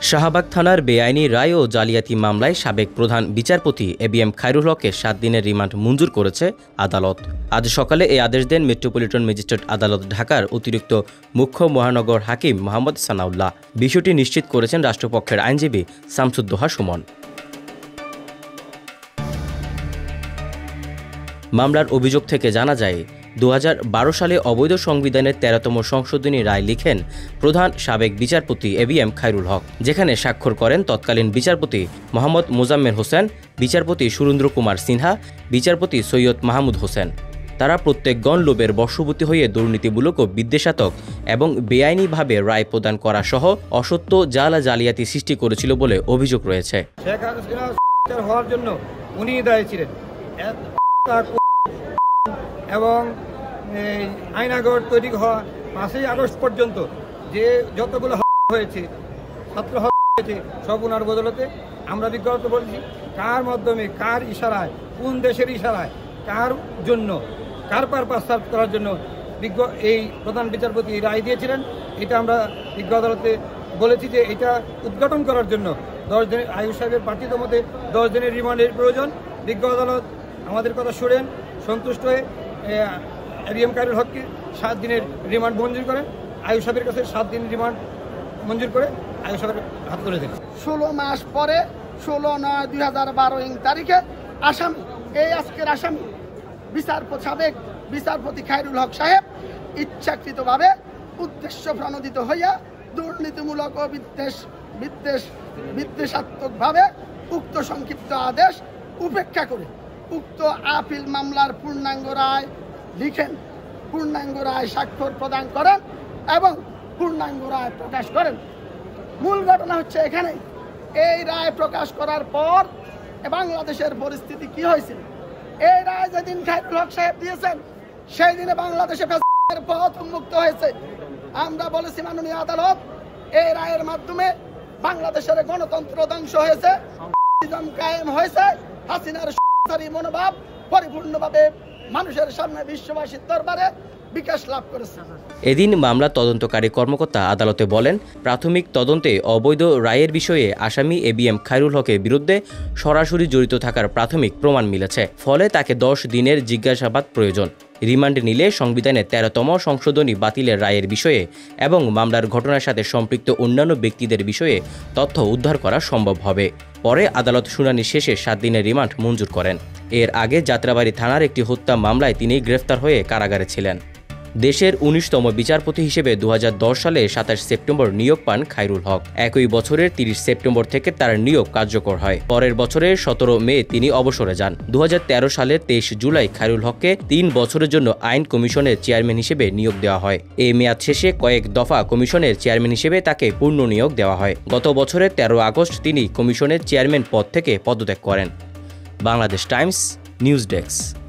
শাহবাগ থানার বেআইনি রায় ও জালিয়াতি মামলায় সাবেক প্রধান বিচারপতি এবিএম খায়রুল হককে 7 দিনের রিমান্ড মঞ্জুর করেছে আদালত। আজ সকালে এই আদেশ দেন মেট্রোপলিটন ম্যাজিস্ট্রেট আদালত ঢাকার অতিরিক্ত মুখ্য মহানগর হাকিম মোহাম্মদ সানাউল্লাহ। বিষয়টি নিশ্চিত করেছেন রাষ্ট্রপক্ষের আইনজীবী শামসুদ্দোহা সুমন। মামলার অভিযোগ থেকে জানা যায়, 2012 সালে অবৈধ সংবিধানের 13তম সংশোধনী রায় লিখেন প্রধান সাবেক বিচারপতি এবিএম খায়রুল হক, যেখানে স্বাক্ষর করেন তৎকালীন বিচারপতি মোহাম্মদ মোজাম্মেল হোসেন, বিচারপতি সুরেন্দ্র কুমার সিনহা, বিচারপতি সৈয়দ মাহমুদ হোসেন। তারা প্রত্যেকগণ লোভের বশবর্তী হয়ে দুর্নীতিমূলক ও বিদ্বেষাত্মক এবং বেআইনিভাবে রায় প্রদান করা সহ অসত্য জালিয়াতি সৃষ্টি করেছিল বলে অভিযোগ রয়েছে। হওয়ার জন্য উনি দায়ী ছিলেন এবং আইনাগর তৈরি হওয়া 5ই আগস্ট পর্যন্ত যে যতগুলো হয়েছে, ছাত্র হয়েছে, সব ওনার বদলতে আমরা বিজ্ঞপ্ত বলছি। কার মাধ্যমে, কার ইশারায়, কোন দেশের ইশারায়, কার জন্য, কার পারপাস সার্ভ করার জন্য এই প্রধান বিচারপতি রায় দিয়েছিলেন, এটা আমরা বিজ্ঞ আদালতে বলেছি যে এটা উদ্ঘাটন করার জন্য 10 দিনের আয়ুষ সাহেবের প্রার্থিত মতে 10 দিনের রিমান্ডের প্রয়োজন। বিজ্ঞ আদালত আমাদের কথা শুনেন, সন্তুষ্ট হয়ে এবিএম খায়রুল হককে 7 দিনের রিমান্ড মঞ্জুর করেন। আয়ুষ সাহেবের কাছে 7 দিন রিমান্ড মঞ্জুর করে আয়ুষ সাহেবের হাত করে দেন। 16 মাস পরে 16/9/2012 তারিখে আসামি, এই আজকের আসামি সাবেক বিচারপতি খায়রুল হক সাহেব ইচ্ছাকৃতভাবে উদ্দেশ্য প্রণোদিত হইয়া দুর্নীতিমূলক ও বিদ্বেষাত্মকভাবে উক্ত সংক্ষিপ্ত আদেশ উপেক্ষা করে উক্ত আপিল মামলার পূর্ণাঙ্গ রায় লিখেন, পূর্ণাঙ্গ রায় স্বাক্ষর প্রদান করেন এবং পূর্ণাঙ্গ রায় প্রকাশ করেন। মূল ঘটনা হচ্ছে এখানে, এই রায় প্রকাশ করার পর বাংলাদেশের পরিস্থিতি কি হয়েছিল। এই রায় যেদিন খায়রুল হক সাহেব দিয়েছেন, সেই দিনে বাংলাদেশে পথ উন্মুক্ত হয়েছে। আমরা বলেছি মাননীয় আদালত, এই রায়ের মাধ্যমে বাংলাদেশের গণতন্ত্র ধ্বংস হয়েছে, কায়েম হয়েছে, হাসিনার মনোভাব পরিপূর্ণভাবে মানুষের সামনে বিশ্ববাসীর দরবারে বিকাশ লাভ করেছে। এদিন মামলা তদন্তকারী কর্মকর্তা আদালতে বলেন, প্রাথমিক তদন্তে অবৈধ রায়ের বিষয়ে আসামি এবিএম খায়রুল হকের বিরুদ্ধে সরাসরি জড়িত থাকার প্রাথমিক প্রমাণ মিলেছে। ফলে তাকে 10 দিনের জিজ্ঞাসাবাদ প্রয়োজন। রিমান্ড নিলে সংবিধানের 13তম সংশোধনী বাতিলের রায়ের বিষয়ে এবং মামলার ঘটনার সাথে সম্পৃক্ত অন্যান্য ব্যক্তিদের বিষয়ে তথ্য উদ্ধার করা সম্ভব হবে। পরে আদালত শুনানি শেষে 7 দিনের রিমান্ড মঞ্জুর করেন। এর আগে যাত্রাবাড়ী থানার একটি হত্যা মামলায় তিনি গ্রেফতার হয়ে কারাগারে ছিলেন। দেশের 19তম বিচারপতি হিসেবে 2010 সালে 27 সেপ্টেম্বর নিয়োগ পান খায়রুল হক। একই বছরের 30 সেপ্টেম্বর থেকে তার নিয়োগ কার্যকর হয়। পরের বছরের 17 মে তিনি অবসরে যান। 2013 সালের 23 জুলাই খায়রুল হককে 3 বছরের জন্য আইন কমিশনের চেয়ারম্যান হিসেবে নিয়োগ দেওয়া হয়। এই মেয়াদ শেষে কয়েক দফা কমিশনের চেয়ারম্যান হিসেবে তাকে পূর্ণ নিয়োগ দেওয়া হয়। গত বছরের 13 আগস্ট তিনি কমিশনের চেয়ারম্যান পদ থেকে পদত্যাগ করেন। Bangladesh Times news desk.